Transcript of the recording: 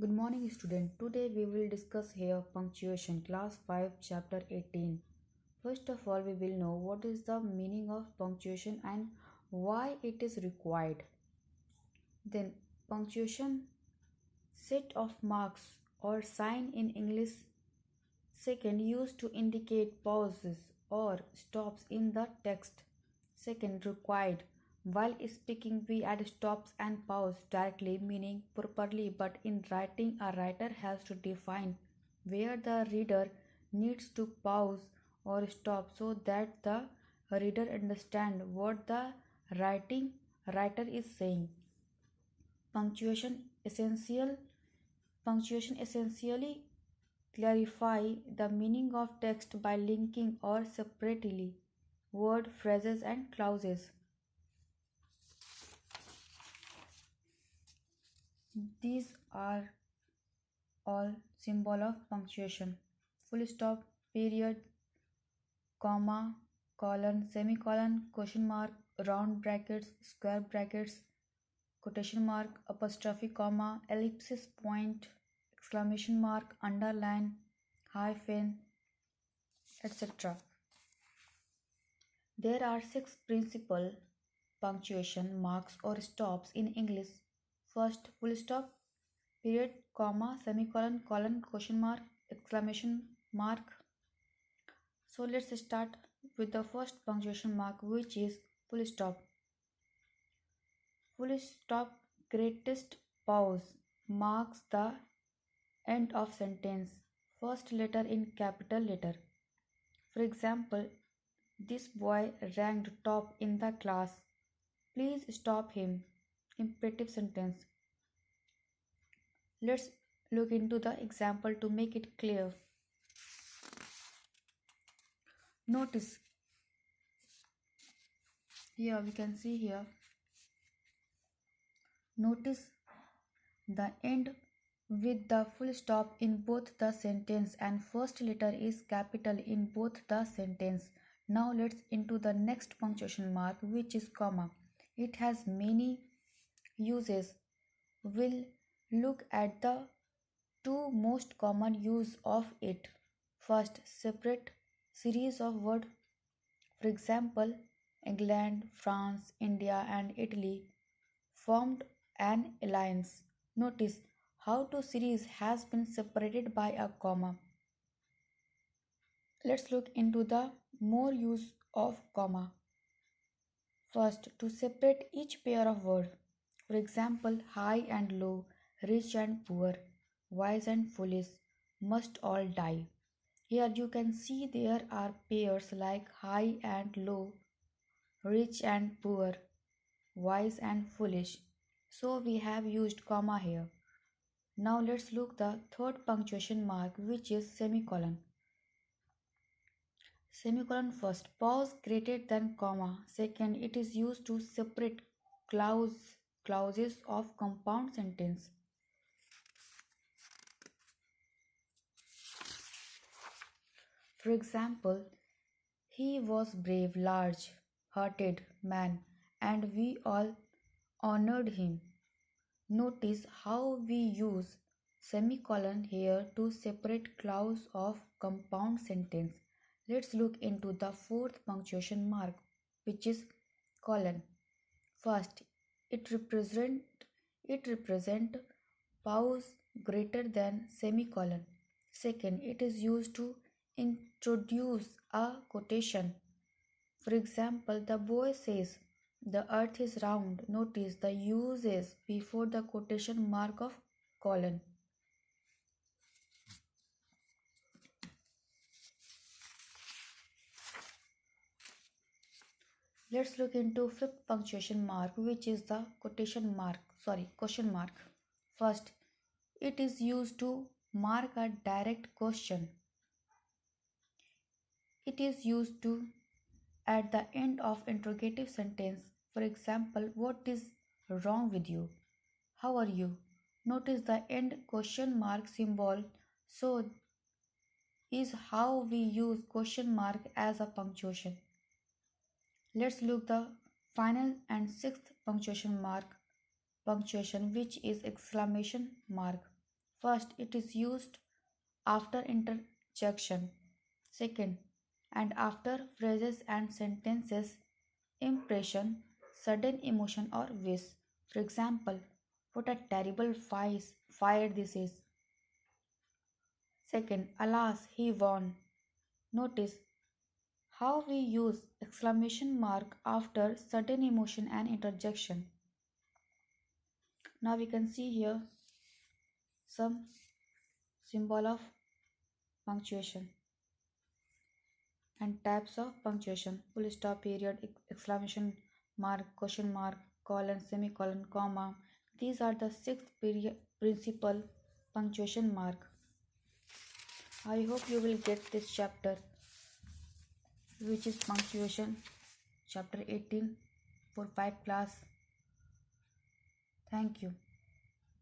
Good morning, student. Today we will discuss here punctuation, class 5, chapter 18. First of all, we will know what is the meaning of punctuation and why it is required. Then, punctuation, set of marks or sign in English. Second, used to indicate pauses or stops in the text. Second, required. While speaking, we add stops and pause directly, meaning properly, but in writing, a writer has to define where the reader needs to pause or stop so that the reader understands what the writing writer is saying. Punctuation essential Punctuation essentially clarify the meaning of text by linking or separately word, phrases and clauses. These are all symbol of punctuation. Full stop, period, comma, colon, semicolon, question mark, round brackets, square brackets, quotation mark, apostrophe, comma, ellipsis point, exclamation mark, underline, hyphen, etc. There are six principal punctuation marks or stops in English. First, full stop, period, comma, semicolon, colon, question mark, exclamation mark. So let's start with the first punctuation mark, which is full stop. Full stop, greatest pause, marks the end of sentence. First letter in capital letter. For example, this boy ranked top in the class. Please stop him. Imperative sentence. Let's look into the example to make it clear. Notice here we can see here. Notice the end with the full stop in both the sentence and first letter is capital in both the sentence. Now let's into the next punctuation mark, which is comma. It has many uses. We'll look at the two most common use of it. First, separate series of words. For example, England, France, India and Italy formed an alliance. Notice how two series has been separated by a comma. Let's look into the more use of comma. First, to separate each pair of words. For example, high and low, rich and poor, wise and foolish, must all die. Here you can see there are pairs like high and low, rich and poor, wise and foolish. So we have used comma here. Now let's look the third punctuation mark, which is semicolon. Semicolon first, pause greater than comma. Second, it is used to separate clauses of compound sentence. For example, he was brave, large-hearted man, and we all honored him. Notice how we use semicolon here to separate clause of compound sentence. Let's look into the fourth punctuation mark, which is colon. First, it represent pause greater than semicolon. Second, it is used to introduce a quotation. For example, the boy says, the earth is round. Notice the uses before the quotation mark of colon. Let's look into fifth punctuation mark, which is the question mark. First, it is used to mark a direct question. It is used to at the end of interrogative sentence. For example, what is wrong with you? How are you? Notice the end question mark symbol. So is how we use question mark as a punctuation. Let's look the final and sixth punctuation, which is exclamation mark. First, it is used after interjection. Second, and after phrases and sentences, impression, sudden emotion or wish. For example, what a terrible fire this is. Second, alas, he won. Notice how we use exclamation mark after sudden emotion and interjection. Now we can see here some symbol of punctuation and types of punctuation: full stop, period, exclamation mark, question mark, colon, semicolon, comma. These are the six principal punctuation mark. I hope you will get this chapter, which is punctuation, chapter 18 for 5 class. Thank you.